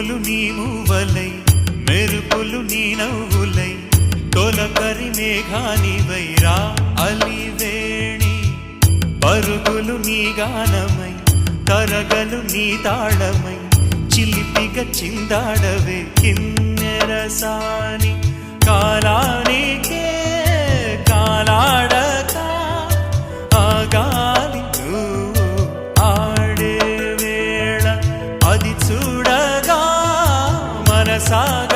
ఉరుములు నీ మూవలై మెరుపులు నీ నవ్వులై తొలకరి మేఘానివై రా అలివేణి పరుగులు నీ గానమై తరగలు నీ తాళమై చిలిపిగా చిందాడవే కిన్నెరసాని కాలానికే కాలాడక ఆగాలి నువ్వు ఆడే వేళ అది చూడగా మనసాగ